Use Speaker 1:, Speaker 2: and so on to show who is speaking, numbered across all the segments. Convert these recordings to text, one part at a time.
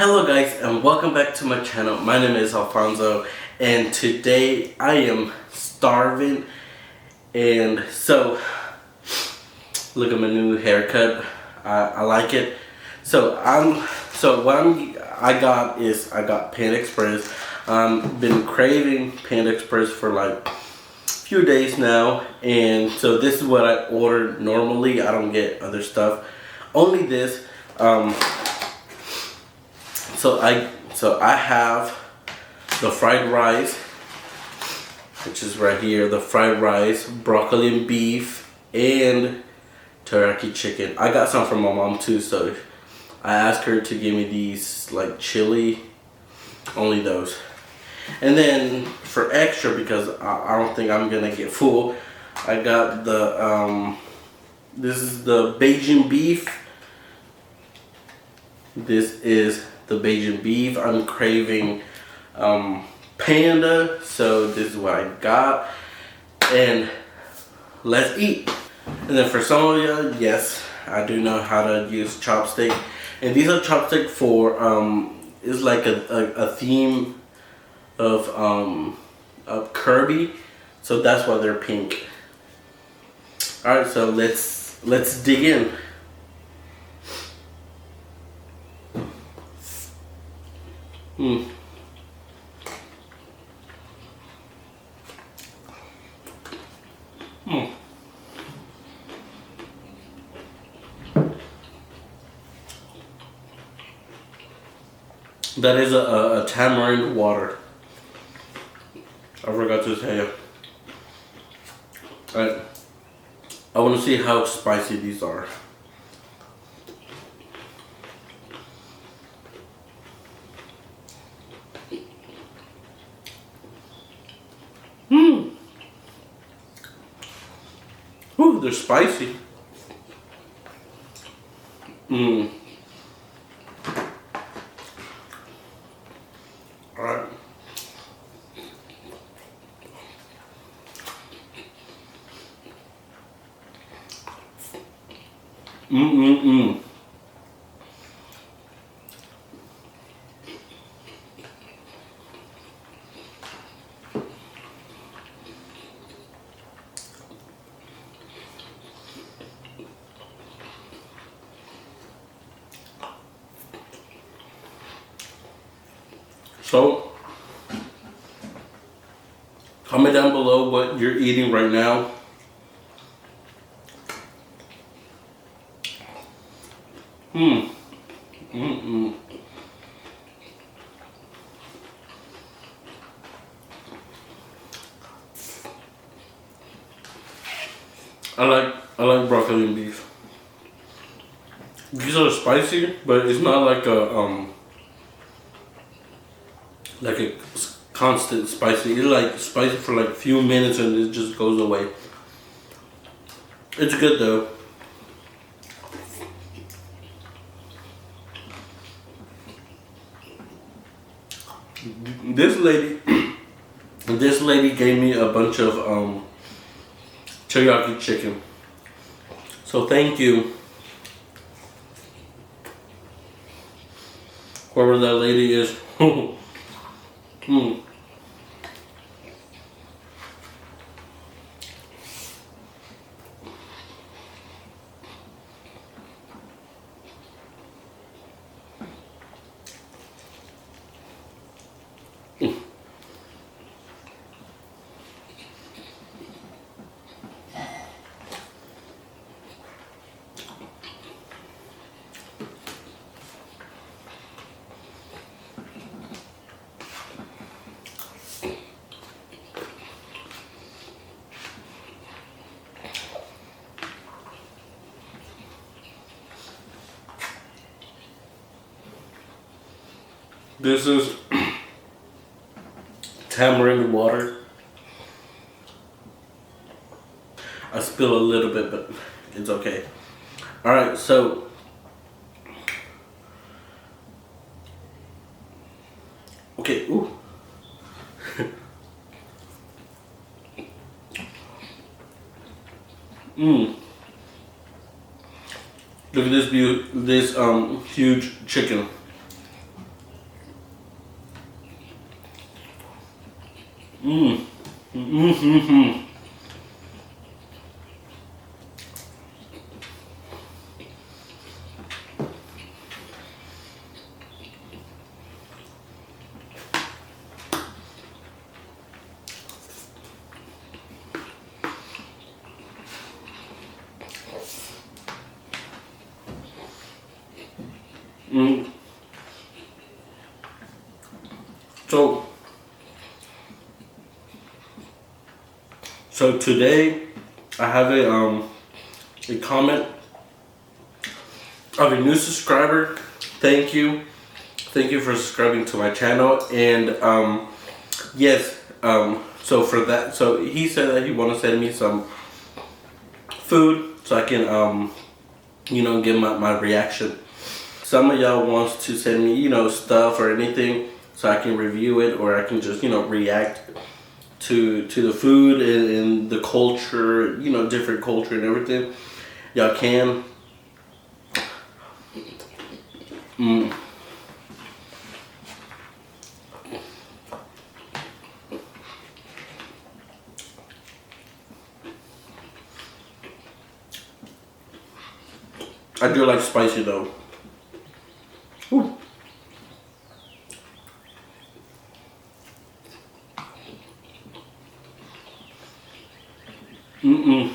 Speaker 1: Hello guys and welcome back to my channel. My name is Alfonso and today I am starving, and so look at my new haircut. I like it. I got Panda Express. Been craving Panda Express for like a few days now, and so this is what I ordered. Normally I don't get other stuff, only this. So I have the fried rice, which is right here. The fried rice, broccoli and beef, and teriyaki chicken. I got some from my mom too, so I asked her to give me these like chili, only those. And then for extra, because I don't think I'm gonna get full, I got the this is the Beijing beef. This is the Beijing beef. I'm craving Panda, so this is what I got, and let's eat. And then for some of you, yes, I do know how to use chopstick, and these are chopstick for it's like a theme of Kirby, so that's why they're pink. All right, so let's dig in. Mm. Mm. That is a tamarind water. I forgot to tell you. Alright. I want to see how spicy these are. Ooh, they're spicy. Mmm. Alright. Mmm. So, comment down below what you're eating right now. I like broccoli and beef. These are spicy, but it's not like a constant spicy. It's like spicy for like a few minutes and it just goes away. It's good though. This lady gave me a bunch of teriyaki chicken. So thank you, whoever that lady is. This is tamarind water. I spill a little bit, but it's okay. Alright, so okay, ooh. Look at this huge chicken. Mmm. Mmm. Mm. So, today I have a comment of a new subscriber. Thank you for subscribing to my channel. And yes, so for that, so he said that he want to send me some food so I can give my reaction. Some of y'all wants to send me stuff or anything so I can review it, or I can just react to the food and the culture, different culture and everything. Y'all can. I do like spicy though. Ooh. Mm-mm.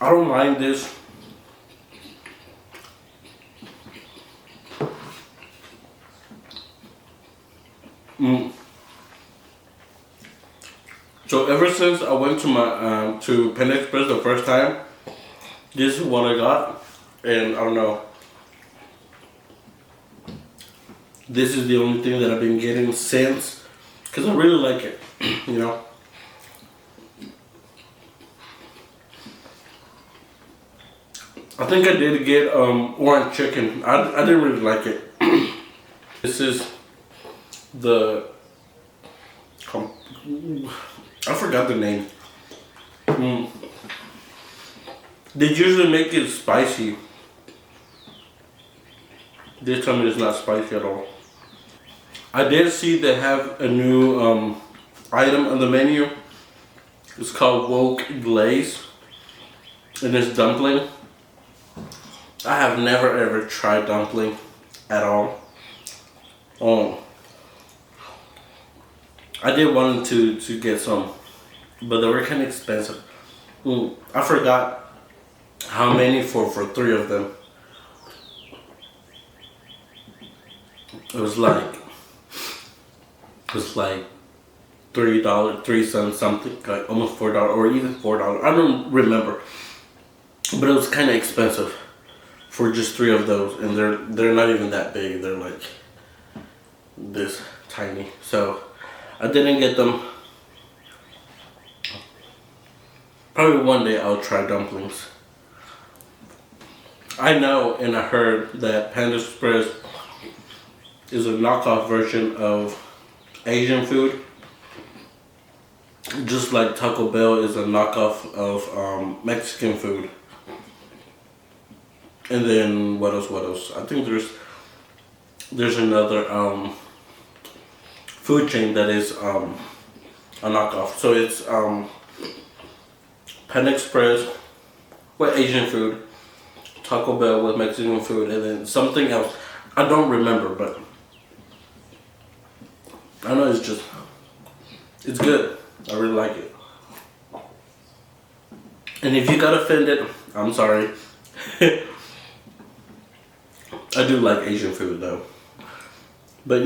Speaker 1: I don't mind this. So ever since I went to my to Panda Express the first time, this is what I got, and I don't know. This is the only thing that I've been getting since, because I really like it, I think I did get orange chicken. I didn't really like it. This is the I forgot the name. They usually make it spicy. This time it's not spicy at all. I did see they have a new item on the menu. It's called woke glaze, and it's dumpling. I have never ever tried dumpling at all. I did want to get some, but they were kind of expensive. I forgot how many for 3 of them. It was like $3, 3 cents something, like almost $4 or even $4. I don't remember, but it was kind of expensive for just 3 of those, and they're not even that big. They're like this tiny. So I didn't get them. Probably one day I'll try dumplings. I know and I heard that Panda Express is a knockoff version of Asian food. Just like Taco Bell is a knockoff of Mexican food. And then what else? I think there's another food chain that is a knockoff. So it's Panda Express with Asian food, Taco Bell with Mexican food, and then something else. I don't remember, but I know it's good. I really like it. And if you got offended, I'm sorry. I do like Asian food though. But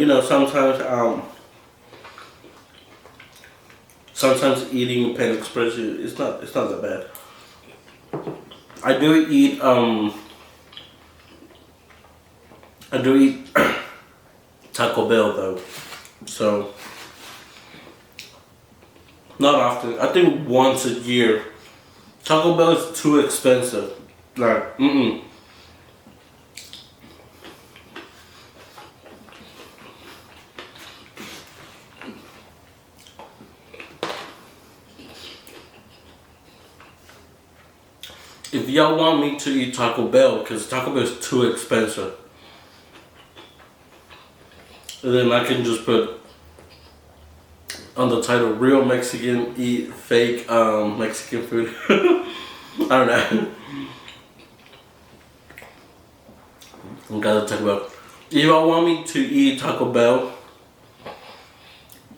Speaker 1: sometimes eating Panda Express it's not that bad. I do eat Taco Bell though. So not often. I think once a year. Taco Bell is too expensive. Like, If y'all want me to eat Taco Bell, because Taco Bell is too expensive, and then I can just put on the title, Real Mexican Eat Fake Mexican Food. I don't know. I'm gonna talk about. If y'all want me to eat Taco Bell,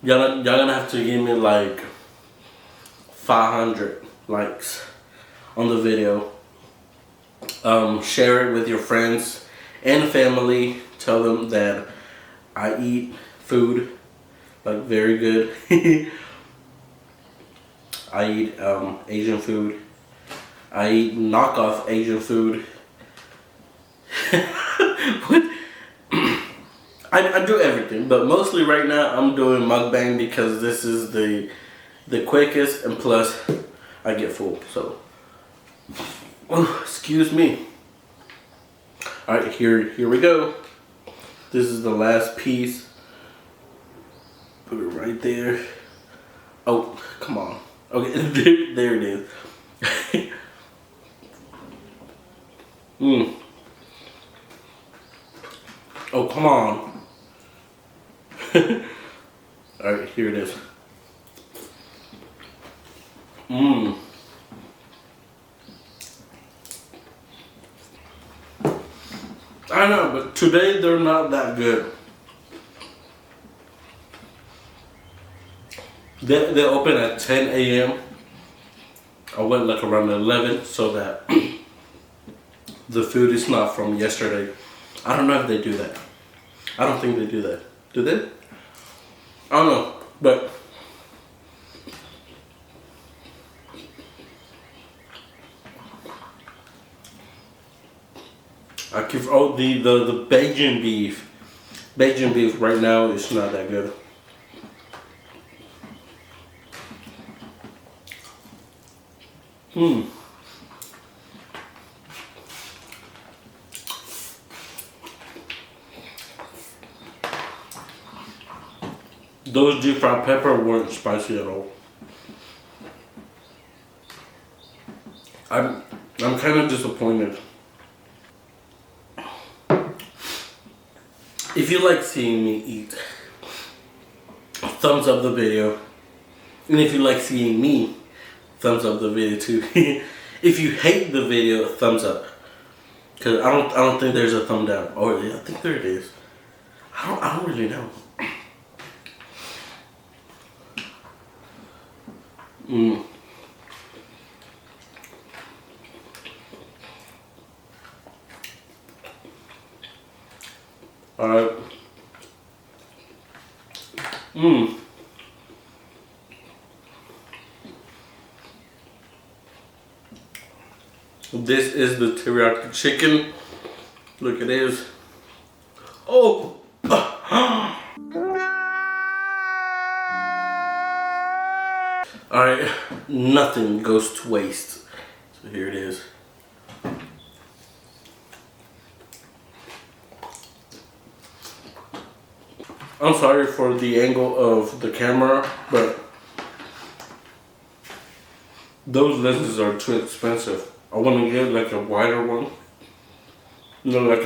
Speaker 1: y'all gonna have to give me like 500 likes on the video. Share it with your friends and family. Tell them that I eat food like very good. I eat Asian food. I eat knockoff Asian food. I do everything, but mostly right now I'm doing mukbang because this is the quickest, and plus I get full. So, excuse me. All right, here we go. This is the last piece. Put it right there. Oh, come on. Okay, there it is. Oh, come on. Alright, here it is. I know, but today they're not that good. They open at 10 a.m. I went like around 11 so that the food is not from yesterday. I don't know if they do that. I don't think they do that. Do they? I don't know, but I keep the Belgian beef. Belgian beef right now is not that good. Those deep fried pepper weren't spicy at all. I'm kind of disappointed. If you like seeing me eat, thumbs up the video. And if you like seeing me, thumbs up the video too. If you hate the video, thumbs up. Cause I don't think there's a thumb down. Oh yeah, I think there it is. I don't really know. Alright. This is the teriyaki chicken. Look, it is. Oh! Alright, nothing goes to waste. So here it is. I'm sorry for the angle of the camera, but those lenses are too expensive. I want to get like a wider one. You know, like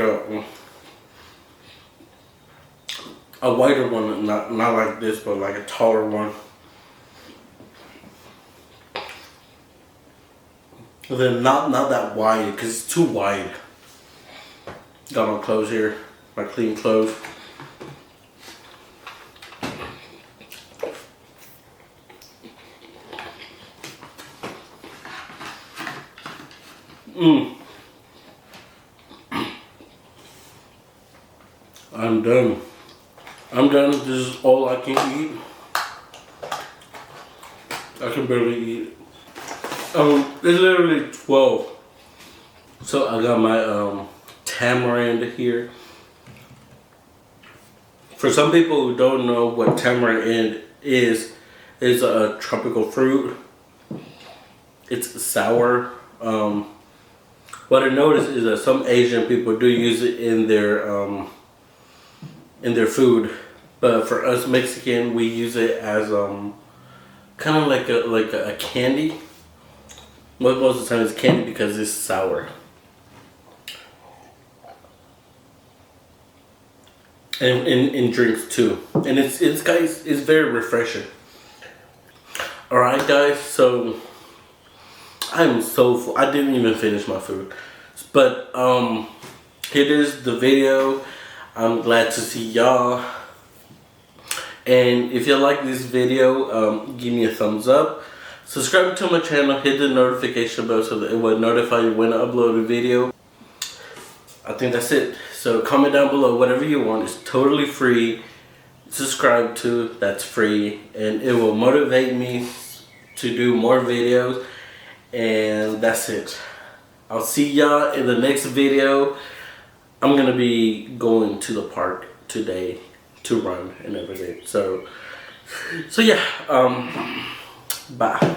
Speaker 1: a wider one, not like this, but like a taller one. And then not that wide, because it's too wide. Got my clothes here, my clean clothes. I'm done. I'm done. This is all I can eat. I can barely eat. It's literally 12. So I got my tamarind here. For some people who don't know what tamarind is a tropical fruit. It's sour. what I noticed is that some Asian people do use it in their food, but for us Mexican, we use it as kind of like a candy. Most of the time, it's candy because it's sour. And in drinks too, and it's guys, it's very refreshing. All right, guys, so I'm so full. I didn't even finish my food, but here is the video. I'm glad to see y'all, and if you like this video, give me a thumbs up, subscribe to my channel, hit the notification bell so that it will notify you when I upload a video. I think that's it. So comment down below whatever you want. It's totally free. Subscribe to, that's free, and it will motivate me to do more videos. And that's it. I'll see y'all in the next video. I'm gonna be going to the park today to run and everything. So yeah, bye.